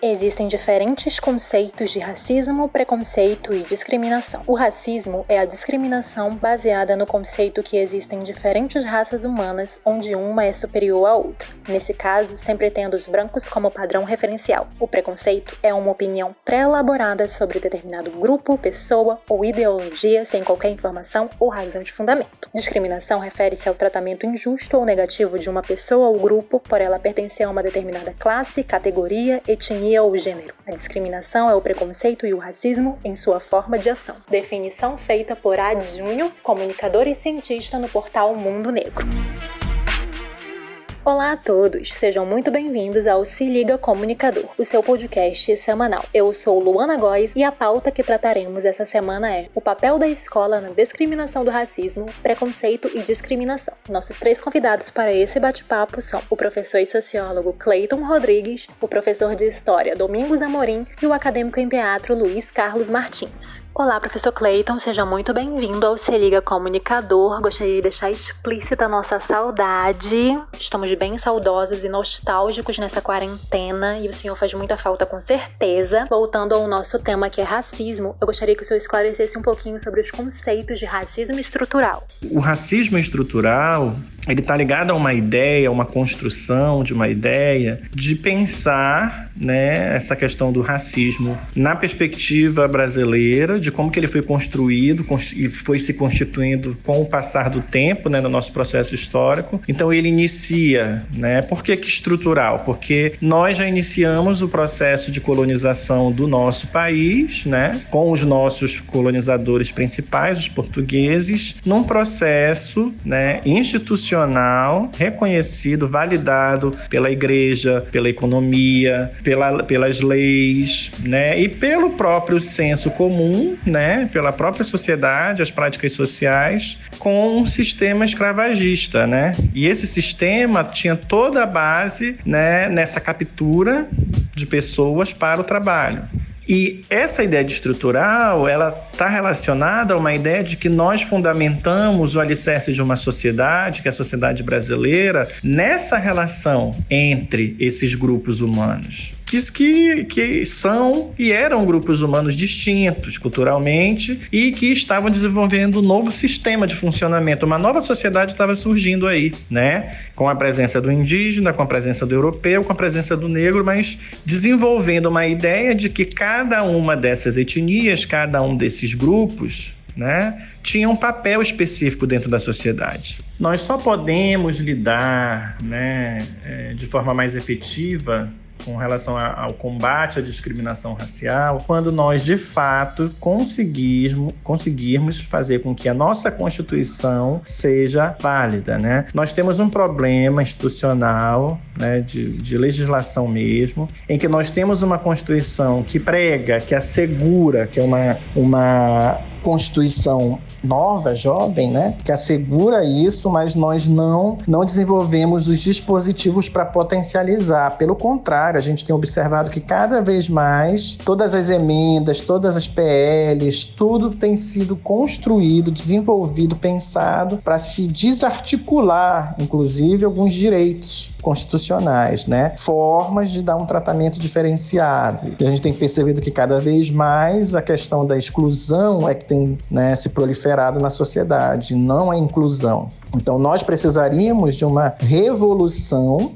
Existem diferentes conceitos de racismo, preconceito e discriminação. O racismo é a discriminação baseada no conceito que existem diferentes raças humanas, onde uma é superior à outra. Nesse caso, sempre tendo os brancos como padrão referencial. O preconceito é uma opinião pré-elaborada sobre determinado grupo, pessoa ou ideologia sem qualquer informação ou razão de fundamento. Discriminação refere-se ao tratamento injusto ou negativo de uma pessoa ou grupo por ela pertencer a uma determinada classe, categoria, etnia ou gênero. A discriminação é o preconceito e o racismo em sua forma de ação. Definição feita por Ades Júnior, comunicador e cientista no portal Mundo Negro. Olá a todos, sejam muito bem-vindos ao Se Liga Comunicador, o seu podcast semanal. Eu sou Luana Góes e a pauta que trataremos essa semana é o papel da escola na discriminação do racismo, preconceito e discriminação. Nossos 3 convidados para esse bate-papo são o professor e sociólogo Cleiton Rodrigues, o professor de História Domingos Amorim e o acadêmico em teatro Luiz Carlos Martins. Olá, professor Cleiton, seja muito bem-vindo ao Se Liga Comunicador. Gostaria de deixar explícita a nossa saudade. Estamos bem saudosos e nostálgicos nessa quarentena e o senhor faz muita falta com certeza. Voltando ao nosso tema que é racismo, eu gostaria que o senhor esclarecesse um pouquinho sobre os conceitos de racismo estrutural. O racismo estrutural, ele está ligado a uma ideia, uma construção de uma ideia de pensar, essa questão do racismo na perspectiva brasileira, de como que ele foi construído e foi se constituindo com o passar do tempo, no nosso processo histórico. Então ele inicia, por que estrutural? Porque nós já iniciamos o processo de colonização do nosso país, com os nossos colonizadores principais, os portugueses, num processo, institucional, reconhecido, validado pela igreja, pela economia, pelas leis, e pelo próprio senso comum, pela própria sociedade, as práticas sociais, com um sistema escravagista, E esse sistema tinha toda a base, nessa captura de pessoas para o trabalho. E essa ideia de estrutural, ela está relacionada a uma ideia de que nós fundamentamos o alicerce de uma sociedade, que é a sociedade brasileira, nessa relação entre esses grupos humanos, que são e eram grupos humanos distintos culturalmente e que estavam desenvolvendo um novo sistema de funcionamento. Uma nova sociedade estava surgindo aí, com a presença do indígena, com a presença do europeu, com a presença do negro, mas desenvolvendo uma ideia de que cada uma dessas etnias, cada um desses grupos, tinha um papel específico dentro da sociedade. Nós só podemos lidar, de forma mais efetiva com relação ao combate à discriminação racial, quando nós, de fato, conseguirmos fazer com que a nossa Constituição seja válida, Nós temos um problema institucional, de legislação mesmo, em que nós temos uma Constituição que prega, que assegura, que é uma Constituição nova, jovem, que assegura isso, mas nós não desenvolvemos os dispositivos para potencializar. Pelo contrário, a gente tem observado que cada vez mais todas as emendas, todas as PLs, tudo tem sido construído, desenvolvido, pensado para se desarticular, inclusive, alguns direitos constitucionais, formas de dar um tratamento diferenciado. E a gente tem percebido que cada vez mais a questão da exclusão é que tem se proliferado na sociedade, não a inclusão. Então nós precisaríamos de uma revolução,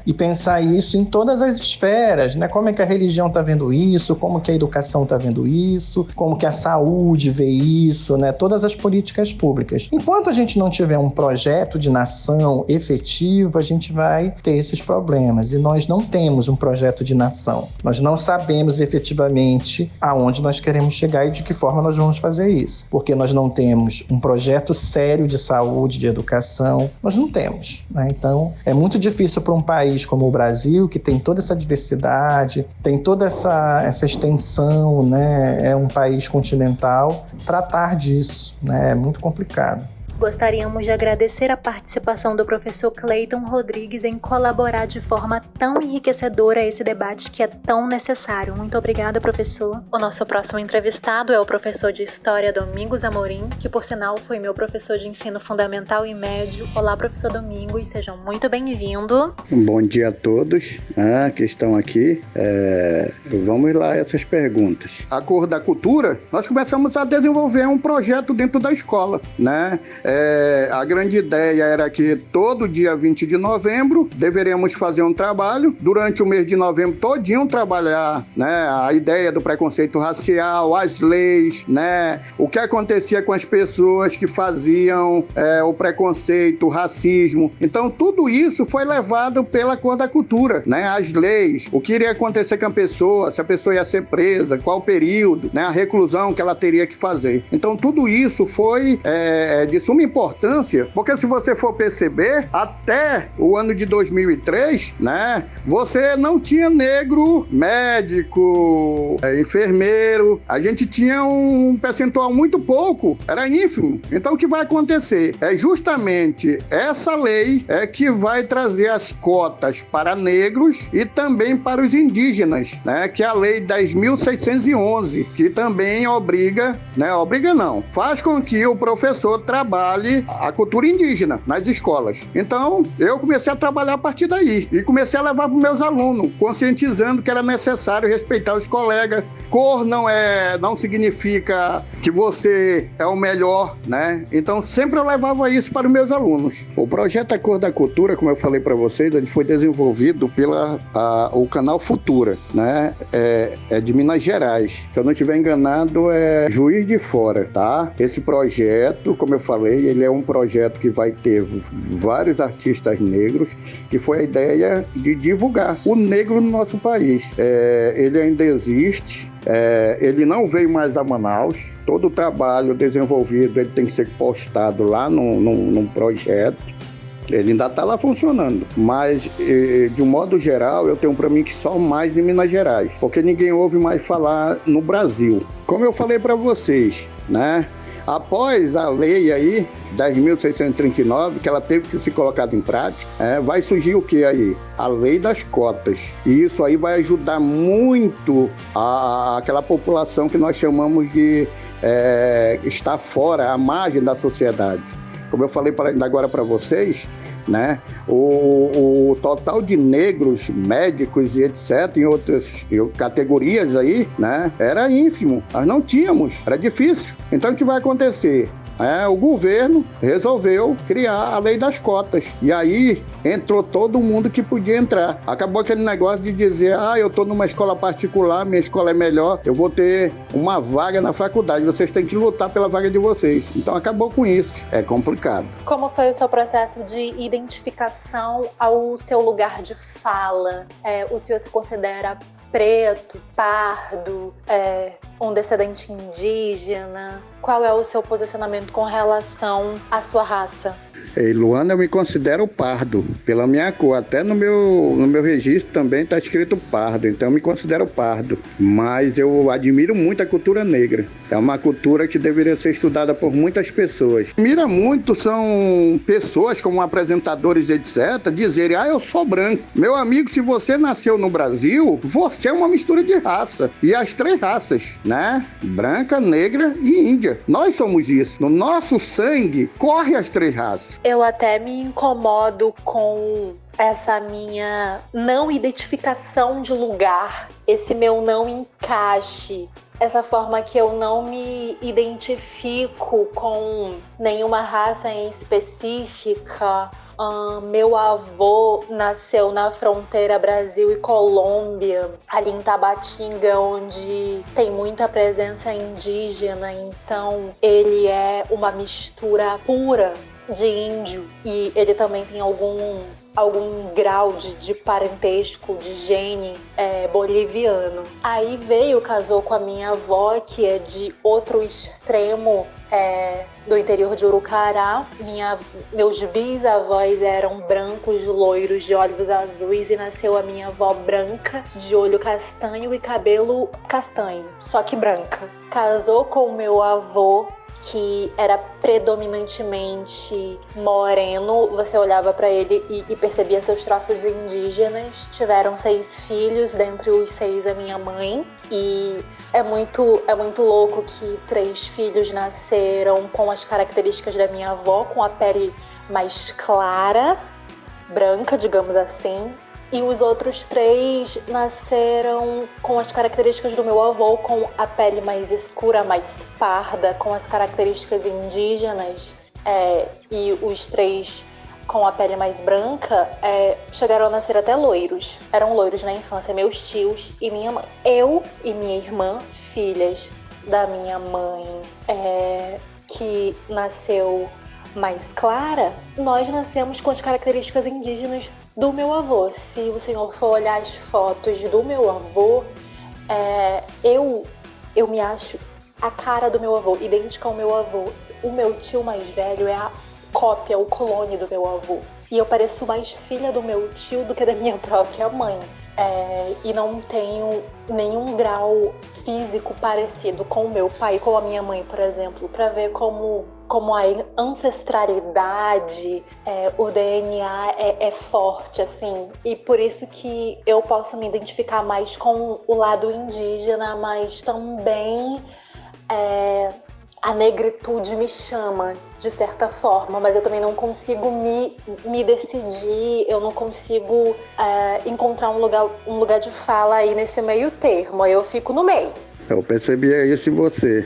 e pensar isso em todas as esferas, como é que a religião está vendo isso, como que a educação está vendo isso, como que a saúde vê isso, todas as políticas públicas. Enquanto a gente não tiver um projeto de nação efetivo, a gente vai ter esses problemas, e nós não temos um projeto de nação. Nós não sabemos efetivamente aonde nós queremos chegar e de que forma nós vamos fazer isso, porque nós não temos um projeto sério de saúde, de educação, nós não temos, Então, é muito difícil para um país como o Brasil, que tem toda essa diversidade, tem toda essa extensão, é um país continental, tratar disso, é muito complicado. Gostaríamos de agradecer a participação do professor Cleiton Rodrigues em colaborar de forma tão enriquecedora a esse debate que é tão necessário. Muito obrigada, professor. O nosso próximo entrevistado é o professor de História Domingos Amorim, que por sinal foi meu professor de ensino fundamental e médio. Olá, professor Domingos, sejam muito bem-vindos. Bom dia a todos que estão aqui. Vamos lá, essas perguntas. A Cor da Cultura, nós começamos a desenvolver um projeto dentro da escola, né? A grande ideia era que todo dia 20 de novembro deveríamos fazer um trabalho, durante o mês de novembro todinho trabalhar, né, a ideia do preconceito racial, as leis, né, o que acontecia com as pessoas que faziam o preconceito, o racismo. Então tudo isso foi levado pela Cor da Cultura, né, as leis, o que iria acontecer com a pessoa, se a pessoa ia ser presa, qual período, né, a reclusão que ela teria que fazer. Então tudo isso foi de suma importância, porque se você for perceber, até o ano de 2003, né, você não tinha negro médico, enfermeiro, a gente tinha um percentual muito pouco, era ínfimo. Então o que vai acontecer? É justamente essa lei que vai trazer as cotas para negros e também para os indígenas, né, que é a lei 10.611, que também faz com que o professor trabalhe a cultura indígena nas escolas. Então, eu comecei a trabalhar a partir daí e comecei a levar para os meus alunos, conscientizando que era necessário respeitar os colegas. Cor não significa que você é o melhor, né? Então, sempre eu levava isso para os meus alunos. O projeto A Cor da Cultura, como eu falei para vocês, ele foi desenvolvido pela o canal Futura, né? É de Minas Gerais. Se eu não estiver enganado, é Juiz de Fora, tá? Esse projeto, como eu falei, ele é um projeto que vai ter vários artistas negros, que foi a ideia de divulgar o negro no nosso país. Ele ainda existe, ele não veio mais a Manaus. Todo o trabalho desenvolvido ele tem que ser postado lá num projeto. Ele ainda está lá funcionando, mas de um modo geral eu tenho para mim que só mais em Minas Gerais, porque ninguém ouve mais falar no Brasil. Como eu falei para vocês, né? Após a lei aí, 10.639, que ela teve que ser colocada em prática, vai surgir o que aí? A lei das cotas. E isso aí vai ajudar muito aquela população que nós chamamos de estar fora, à margem da sociedade. Como eu falei agora para vocês, né, o total de negros, médicos e etc., em outras categorias aí, né, era ínfimo. Nós não tínhamos, era difícil. Então o que vai acontecer? O governo resolveu criar a lei das cotas. E aí entrou todo mundo que podia entrar. Acabou aquele negócio de dizer, eu estou numa escola particular, minha escola é melhor, eu vou ter uma vaga na faculdade, vocês têm que lutar pela vaga de vocês. Então acabou com isso. É complicado. Como foi o seu processo de identificação ao seu lugar de fala? O senhor se considera preto, pardo, um descendente indígena? Qual é o seu posicionamento com relação à sua raça? Luana, eu me considero pardo, pela minha cor. Até no meu registro também está escrito pardo, então eu me considero pardo. Mas eu admiro muito a cultura negra. É uma cultura que deveria ser estudada por muitas pessoas. Admira muito são pessoas como apresentadores, etc., dizerem, eu sou branco. Meu amigo, se você nasceu no Brasil, você é uma mistura de raça. E as 3 raças, né? Branca, negra e índia. Nós somos isso. No nosso sangue corre as 3 raças. Eu até me incomodo com essa minha não identificação de lugar, esse meu não encaixe, essa forma que eu não me identifico com nenhuma raça em específica. Meu avô nasceu na fronteira Brasil e Colômbia, ali em Tabatinga, onde tem muita presença indígena, então ele é uma mistura pura de índio e ele também tem algum grau de parentesco, de gene boliviano. Aí casou com a minha avó, que é de outro extremo do interior de Urucará. Meus bisavós eram brancos, loiros, de olhos azuis, e nasceu a minha avó branca, de olho castanho e cabelo castanho, só que branca. Casou com o meu avô, que era predominantemente moreno, você olhava para ele e percebia seus traços indígenas. Tiveram 6 filhos, dentre os 6 a minha mãe, e é muito louco que 3 filhos nasceram com as características da minha avó, com a pele mais clara, branca, digamos assim, e os outros 3 nasceram com as características do meu avô, com a pele mais escura, mais parda, com as características indígenas, e os 3 com a pele mais branca chegaram a nascer até loiros. Eram loiros na infância, meus tios e minha mãe. Eu e minha irmã, filhas da minha mãe, que nasceu mais clara, nós nascemos com as características indígenas do meu avô. Se o senhor for olhar as fotos do meu avô, eu me acho a cara do meu avô, idêntica ao meu avô. O meu tio mais velho é a cópia, o clone do meu avô. E eu pareço mais filha do meu tio do que da minha própria mãe. E não tenho nenhum grau físico parecido com o meu pai, com a minha mãe, por exemplo, para ver como a ancestralidade, o DNA é forte, assim. E por isso que eu posso me identificar mais com o lado indígena, mas também a negritude me chama, de certa forma, mas eu também não consigo me decidir, eu não consigo encontrar um lugar de fala aí nesse meio termo, aí eu fico no meio. Eu percebi isso em você.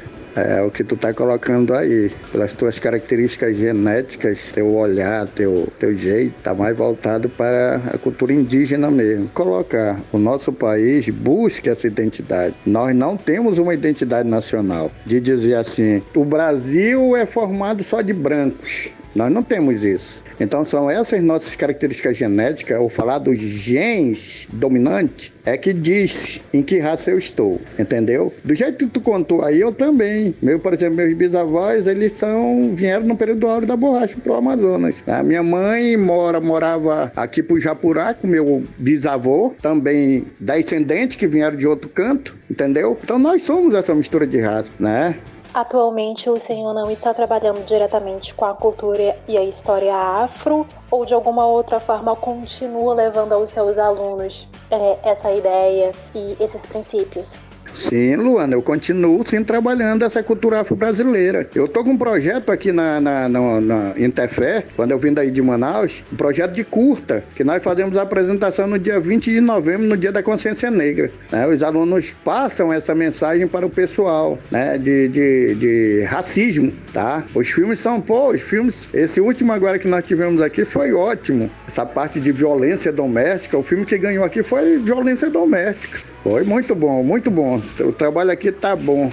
O que tu tá colocando aí, pelas tuas características genéticas, teu olhar, teu jeito, tá mais voltado para a cultura indígena mesmo. Colocar o nosso país, busque essa identidade. Nós não temos uma identidade nacional, de dizer assim, o Brasil é formado só de brancos. Nós não temos isso. Então são essas nossas características genéticas, ou falar dos genes dominantes, que diz em que raça eu estou, entendeu? Do jeito que tu contou aí, eu também. Por exemplo, meus bisavós, eles vieram no período áureo da borracha pro Amazonas. A minha mãe morava aqui pro Japurá com meu bisavô, também descendente que vieram de outro canto, entendeu? Então nós somos essa mistura de raça, né? Atualmente o senhor não está trabalhando diretamente com a cultura e a história afro, ou de alguma outra forma continua levando aos seus alunos essa ideia e esses princípios? Sim, Luana, eu continuo sim trabalhando essa cultura afro-brasileira. Eu tô com um projeto aqui na Interfé, quando eu vim daí de Manaus, um projeto de curta, que nós fazemos a apresentação no dia 20 de novembro, no dia da consciência negra, né? Os alunos passam essa mensagem para o pessoal, né? De racismo, tá? Os filmes esse último agora que nós tivemos aqui foi ótimo. Essa parte de violência doméstica, o filme que ganhou aqui foi violência doméstica. Foi muito bom, muito bom. O trabalho aqui tá bom.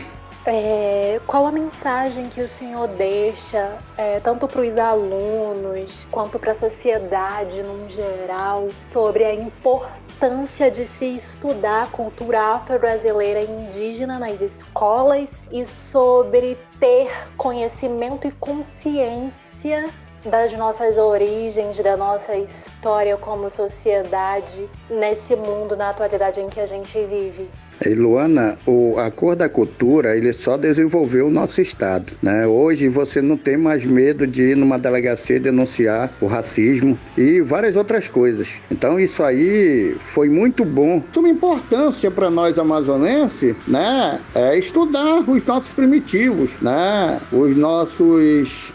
Qual a mensagem que o senhor deixa, tanto para os alunos quanto para a sociedade no geral, sobre a importância de se estudar a cultura afro-brasileira e indígena nas escolas e sobre ter conhecimento e consciência das nossas origens, da nossa história como sociedade nesse mundo, na atualidade em que a gente vive? E Luana, a Cor da Cultura, ele só desenvolveu o nosso estado, né? Hoje você não tem mais medo de ir numa delegacia e denunciar o racismo e várias outras coisas. Então isso aí foi muito bom. Uma importância para nós amazonenses, né? É estudar os nossos primitivos, né? Os nossos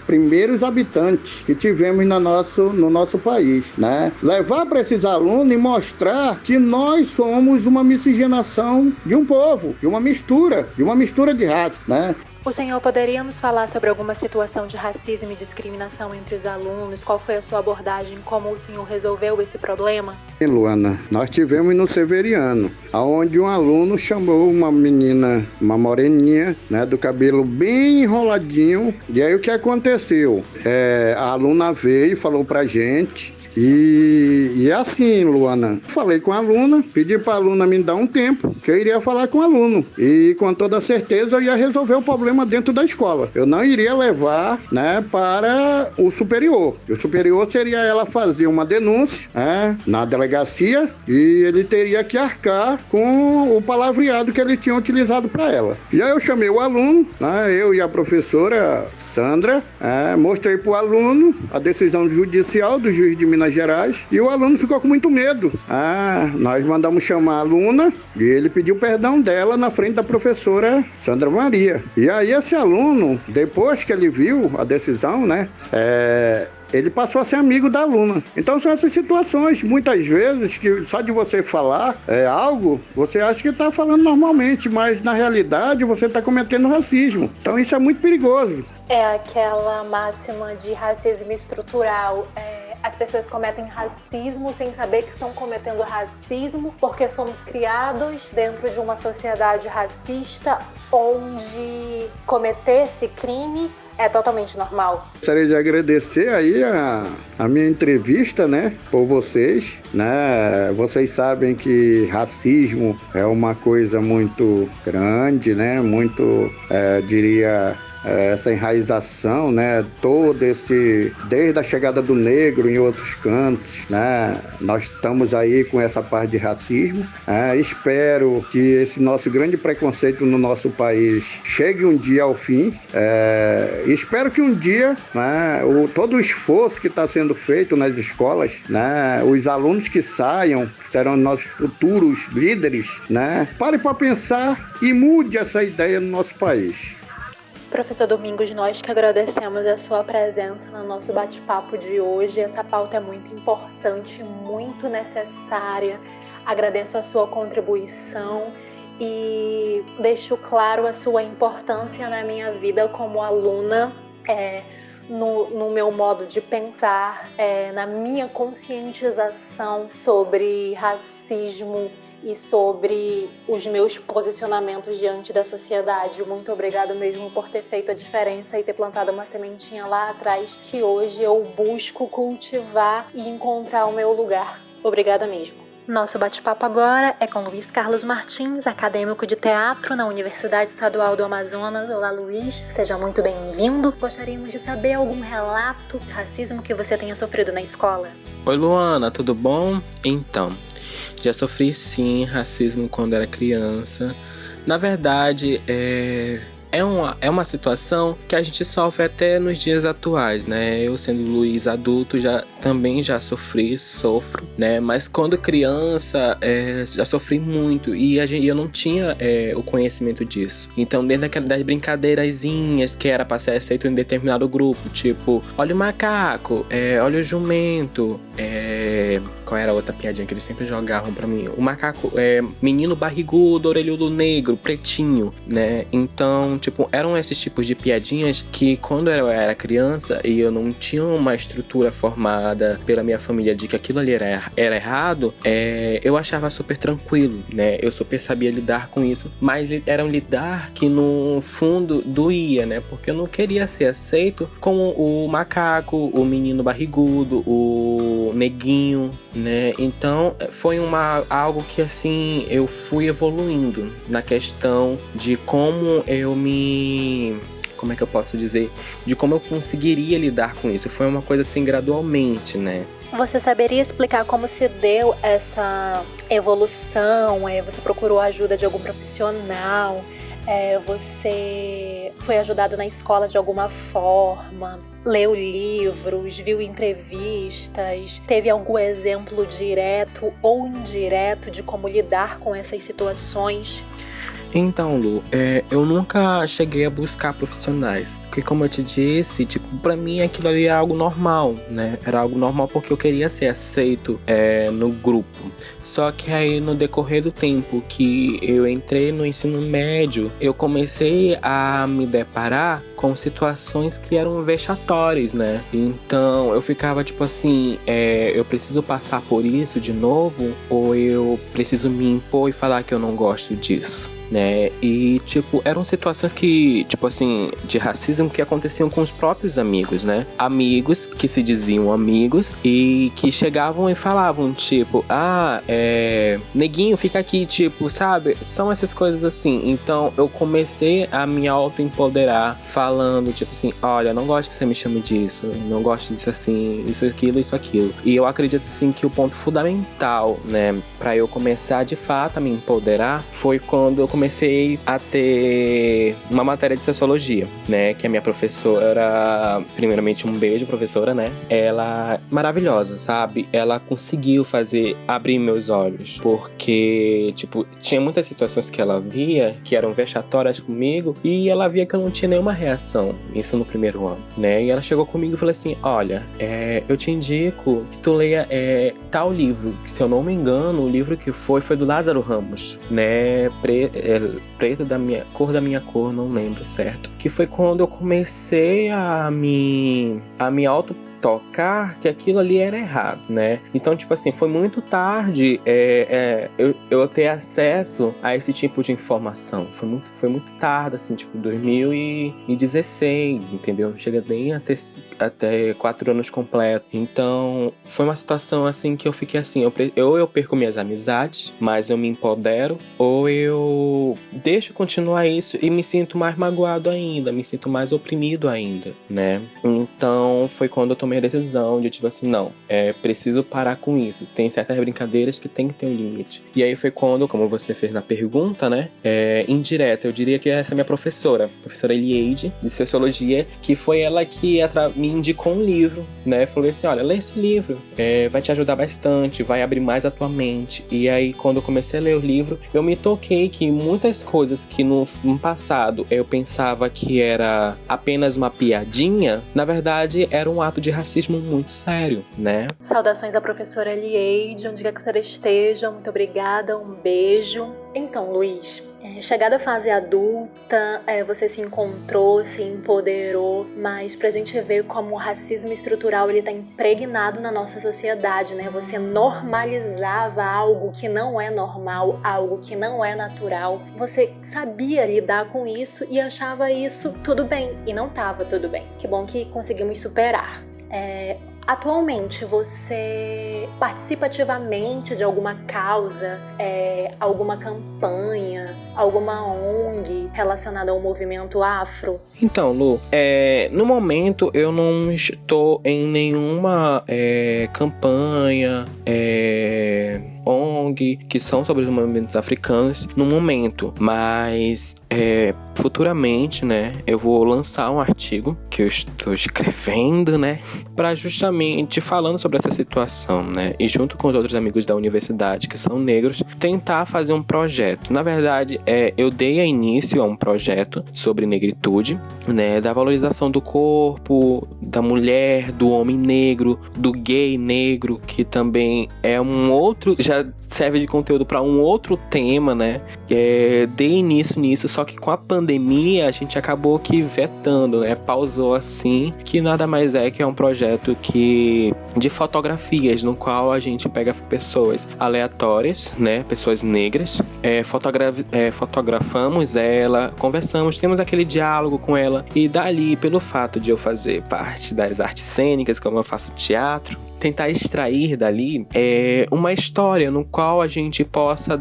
primeiros habitantes que tivemos no nosso país, né? Levar para esses alunos e mostrar que nós somos uma miscigenação de um povo, de uma mistura de raça, né? O senhor poderia nos falar sobre alguma situação de racismo e discriminação entre os alunos? Qual foi a sua abordagem? Como o senhor resolveu esse problema? Luana, nós tivemos no Severiano, onde um aluno chamou uma menina, uma moreninha, né, do cabelo bem enroladinho. E aí o que aconteceu? A aluna veio e falou pra gente E é assim, Luana, falei com a aluna, pedi para a aluna me dar um tempo, que eu iria falar com o aluno. E com toda certeza eu ia resolver o problema dentro da escola. Eu não iria levar, né, para o superior. O superior seria ela fazer uma denúncia, né, na delegacia, e ele teria que arcar com o palavreado que ele tinha utilizado para ela. E aí eu chamei o aluno, né, eu e a professora Sandra, mostrei para o aluno a decisão judicial do juiz de Minas Gerais, e o aluno ficou com muito medo. Nós mandamos chamar a aluna e ele pediu perdão dela na frente da professora Sandra Maria. E aí esse aluno, depois que ele viu a decisão, né, ele passou a ser amigo da aluna. Então são essas situações, muitas vezes, que só de você falar algo, você acha que está falando normalmente, mas na realidade você está cometendo racismo. Então isso é muito perigoso. É aquela máxima de racismo estrutural. As pessoas cometem racismo sem saber que estão cometendo racismo porque fomos criados dentro de uma sociedade racista onde cometer esse crime é totalmente normal. Gostaria de agradecer aí a minha entrevista, né, por vocês, né? Vocês sabem que racismo é uma coisa muito grande, né? Muito, diria, essa enraização, né, desde a chegada do negro em outros cantos, né, nós estamos aí com essa parte de racismo. Espero que esse nosso grande preconceito no nosso país chegue um dia ao fim. Espero que um dia, né, todo o esforço que está sendo feito nas escolas, né, os alunos que saiam, que serão nossos futuros líderes, né, parem para pensar e mude essa ideia no nosso país. Professor Domingos, nós que agradecemos a sua presença no nosso bate-papo de hoje. Essa pauta é muito importante, muito necessária. Agradeço a sua contribuição e deixo claro a sua importância na minha vida como aluna, no meu modo de pensar, na minha conscientização sobre racismo e sobre os meus posicionamentos diante da sociedade. Muito obrigado mesmo por ter feito a diferença e ter plantado uma sementinha lá atrás que hoje eu busco cultivar e encontrar o meu lugar. Obrigada mesmo. Nosso bate-papo agora é com Luiz Carlos Martins, acadêmico de teatro na Universidade Estadual do Amazonas. Olá, Luiz, seja muito bem-vindo. Gostaríamos de saber algum relato de racismo que você tenha sofrido na escola. Oi, Luana, tudo bom? Então, já sofri sim racismo quando era criança. Na verdade, é uma situação que a gente sofre até nos dias atuais, né? Eu sendo Luiz adulto também já sofro, né? Mas quando criança já sofri muito e eu não tinha o conhecimento disso. Então, desde aquelas brincadeirazinhas que era pra ser aceito em determinado grupo, tipo, olha o macaco, olha o jumento, qual era a outra piadinha que eles sempre jogavam pra mim? O macaco, menino barrigudo, orelhudo negro, pretinho, né? Então, tipo, eram esses tipos de piadinhas que quando eu era criança e eu não tinha uma estrutura formada pela minha família de que aquilo ali era errado, eu achava super tranquilo, né? Eu super sabia lidar com isso, mas era um lidar que no fundo doía, né? Porque eu não queria ser aceito como o macaco, o menino barrigudo, o neguinho, né? Então foi algo que assim eu fui evoluindo na questão de como como é que eu posso dizer? De como eu conseguiria lidar com isso. Foi uma coisa assim gradualmente, né? Você saberia explicar como se deu essa evolução? Você procurou a ajuda de algum profissional? Você foi ajudado na escola de alguma forma? Leu livros, viu entrevistas? Teve algum exemplo direto ou indireto de como lidar com essas situações? Então, Lu, eu nunca cheguei a buscar profissionais, porque como eu te disse, tipo, pra mim aquilo ali é algo normal, né? Era algo normal porque eu queria ser aceito no grupo. Só que aí no decorrer do tempo que eu entrei no ensino médio, eu comecei a me deparar com situações que eram vexatórias, né? Então eu ficava tipo assim, eu preciso passar por isso de novo ou eu preciso me impor e falar que eu não gosto disso? né? E, tipo, eram situações que, tipo assim, de racismo que aconteciam com os próprios amigos, né? Amigos que se diziam amigos e que chegavam e falavam, tipo, neguinho, fica aqui, tipo, sabe? São essas coisas assim. Então, eu comecei a me auto-empoderar falando, tipo assim, olha, não gosto que você me chame disso, não gosto disso assim, isso, aquilo. E eu acredito, assim, que o ponto fundamental, né, pra eu começar, de fato, a me empoderar, foi quando eu comecei a ter uma matéria de sociologia, né, que a minha professora, primeiramente um beijo, professora, né, ela maravilhosa, sabe? Ela conseguiu abrir meus olhos, porque, tipo, tinha muitas situações que ela via que eram vexatórias comigo e ela via que eu não tinha nenhuma reação, isso no primeiro ano, né, e ela chegou comigo e falou assim, olha, eu te indico que tu leia tal livro, que se eu não me engano, o livro que foi do Lázaro Ramos, né, preto da minha cor, não lembro certo, que foi quando eu comecei a me tocar que aquilo ali era errado, né? Então, tipo assim, foi muito tarde eu ter acesso a esse tipo de informação. Foi muito tarde, assim, tipo, 2016, entendeu? Não chega nem até 4 anos completos. Então, foi uma situação, assim, que eu fiquei assim, eu perco minhas amizades, mas eu me empodero, ou eu deixo continuar isso e me sinto mais magoado ainda, me sinto mais oprimido ainda, né? Então, foi quando eu tomei a decisão de, tipo assim, não, preciso parar com isso. Tem certas brincadeiras que tem que ter um limite. E aí foi quando, como você fez na pergunta, né, indireta, eu diria que essa é minha professora Elieide, de Sociologia, que foi ela que me indicou um livro, né, falou assim, olha, lê esse livro, vai te ajudar bastante, vai abrir mais a tua mente. E aí, quando eu comecei a ler o livro, eu me toquei que muitas coisas que no passado eu pensava que era apenas uma piadinha, na verdade, era um ato de racismo muito sério, né? Saudações à professora Elieide, onde quer que você esteja, muito obrigada, um beijo. Então, Luiz, chegada à fase adulta, você se encontrou, se empoderou, mas pra gente ver como o racismo estrutural ele tá impregnado na nossa sociedade, né? Você normalizava algo que não é normal, algo que não é natural. Você sabia lidar com isso e achava isso tudo bem, e não tava tudo bem. Que bom que conseguimos superar. Atualmente, você participa ativamente de alguma causa, alguma campanha, alguma ONG relacionada ao movimento afro? Então, Lu, no momento eu não estou em nenhuma campanha, ONG, que são sobre os movimentos africanos no momento, mas futuramente, né, eu vou lançar um artigo que eu estou escrevendo, né, para justamente falando sobre essa situação, né, e junto com os outros amigos da universidade que são negros, tentar fazer um projeto. Na verdade, eu dei início a um projeto sobre negritude, né, da valorização do corpo, da mulher, do homem negro, do gay negro, que também é um outro, já serve de conteúdo para um outro tema, né, dei início nisso, só que com a pandemia a gente acabou que vetando, né, pausou assim, que nada mais é que é um projeto de fotografias, no qual a gente pega pessoas aleatórias, né, pessoas negras, fotografamos ela, conversamos, temos aquele diálogo com ela, e dali, pelo fato de eu fazer parte das artes cênicas, como eu faço teatro, tentar extrair dali uma história no qual a gente possa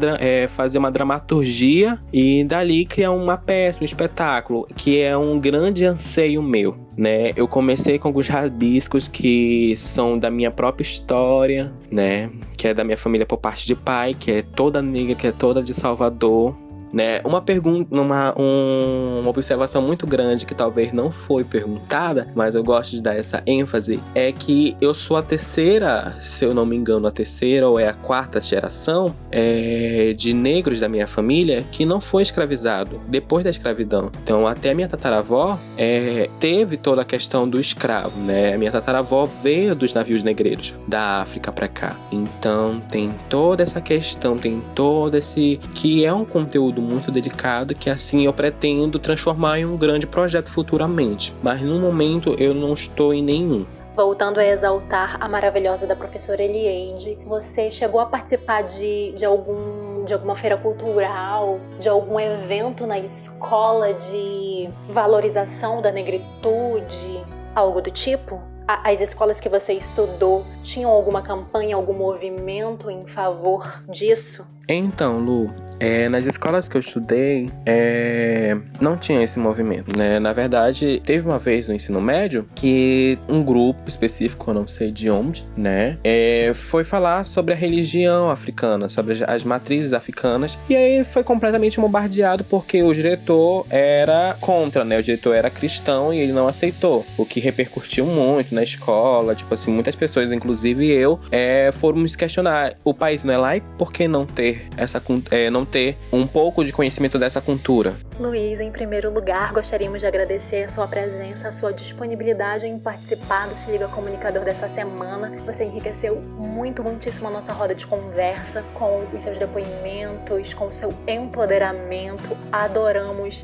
fazer uma dramaturgia e dali criar uma peça, um espetáculo, que é um grande anseio meu, né? Eu comecei com alguns rabiscos que são da minha própria história, né? Que é da minha família por parte de pai, que é toda negra, que é toda de Salvador, né? Uma pergunta, uma observação muito grande que talvez não foi perguntada, mas eu gosto de dar essa ênfase, é que eu sou a terceira, se eu não me engano, a terceira ou a quarta geração de negros da minha família que não foi escravizado depois da escravidão. Então, até a minha tataravó teve toda a questão do escravo, né? A minha tataravó veio dos navios negreiros da África para cá. Então, tem toda essa questão, tem todo esse... que é um conteúdo muito delicado, que assim eu pretendo transformar em um grande projeto futuramente, mas no momento eu não estou em nenhum. Voltando a exaltar a maravilhosa da professora Elieide, você chegou a participar de algum de alguma feira cultural, de algum evento na escola de valorização da negritude, algo do tipo? As escolas que você estudou tinham alguma campanha, algum movimento em favor disso? Então, Lu, nas escolas que eu estudei, não tinha esse movimento, né? Na verdade, teve uma vez no ensino médio que um grupo específico, eu não sei de onde, né? Foi falar sobre a religião africana, sobre as matrizes africanas. E aí foi completamente bombardeado porque o diretor era contra, né? O diretor era cristão e ele não aceitou. O que repercutiu muito na escola. Tipo assim, muitas pessoas, inclusive eu, foram nos questionar. O país não é laico? Por que não ter não ter um pouco de conhecimento dessa cultura? Luiz, em primeiro lugar, gostaríamos de agradecer a sua presença, a sua disponibilidade em participar do Se Liga Comunicador dessa semana. Você enriqueceu muitíssimo a nossa roda de conversa com os seus depoimentos, com o seu empoderamento. Adoramos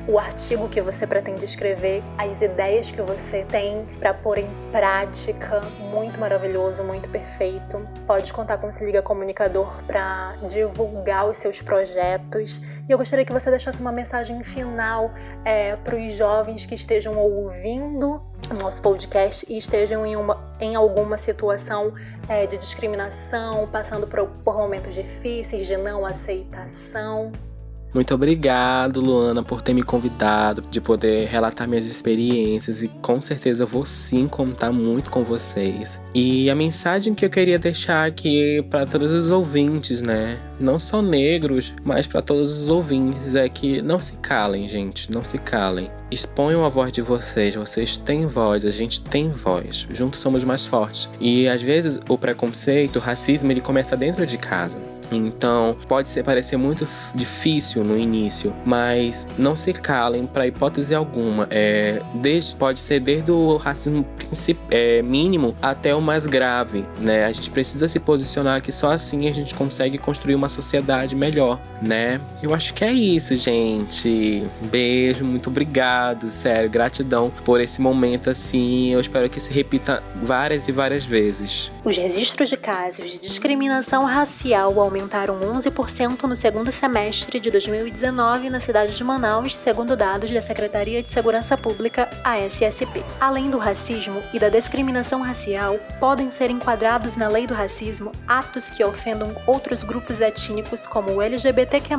o artigo que você pretende escrever, as ideias que você tem para pôr em prática. Muito maravilhoso, muito perfeito. Pode contar com o Se Liga Comunicador para divulgar os seus projetos. E eu gostaria que você deixasse uma mensagem final para os jovens que estejam ouvindo o nosso podcast e estejam em alguma situação de discriminação, passando por momentos difíceis de não aceitação. Muito obrigado, Luana, por ter me convidado, de poder relatar minhas experiências, e com certeza eu vou sim contar muito com vocês. E a mensagem que eu queria deixar aqui para todos os ouvintes, né? Não só negros, mas para todos os ouvintes, é que não se calem, gente, não se calem. Exponham a voz de vocês têm voz, a gente tem voz, juntos somos mais fortes. E às vezes o preconceito, o racismo, ele começa dentro de casa. Então, pode parecer muito difícil no início, mas não se calem para hipótese alguma. Pode ser desde o racismo mínimo até o mais grave, né? A gente precisa se posicionar, que só assim a gente consegue construir uma sociedade melhor, né? Eu acho que é isso, gente. Beijo, muito obrigado, sério, gratidão por esse momento assim. Eu espero que se repita várias e várias vezes. Os registros de casos de discriminação racial aumentaram 11% no segundo semestre de 2019 na cidade de Manaus, segundo dados da Secretaria de Segurança Pública, a SSP. Além do racismo e da discriminação racial, podem ser enquadrados na lei do racismo atos que ofendam outros grupos étnicos como o LGBTQ+,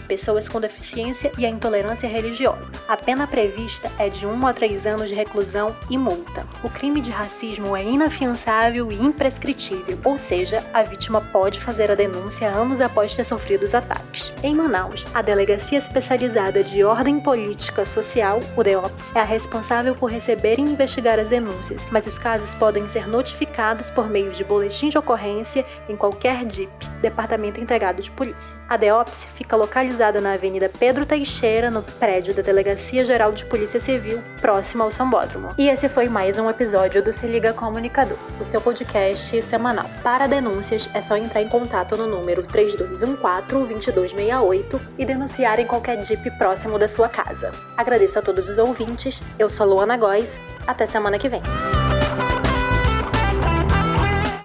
pessoas com deficiência e a intolerância religiosa. A pena prevista é de 1 a 3 anos de reclusão e multa. O crime de racismo é inafiançável e imprescritível, ou seja, a vítima pode fazer a denúncia anos após ter sofrido os ataques. Em Manaus, a Delegacia Especializada de Ordem Política Social, o DEOPS, é a responsável por receber e investigar as denúncias, mas os casos podem ser notificados por meio de boletim de ocorrência em qualquer DIP, Departamento Integrado de Polícia. A DEOPS fica localizada na Avenida Pedro Teixeira, no prédio da Delegacia Geral de Polícia Civil, próximo ao Sambódromo. E esse foi mais um episódio do Se Liga Comunicador, o seu podcast semanal. Para denúncias, é só entrar em contato no número 3214-2268 e denunciar em qualquer DIP próximo da sua casa. Agradeço a todos os ouvintes, eu sou Luana Góes, até semana que vem.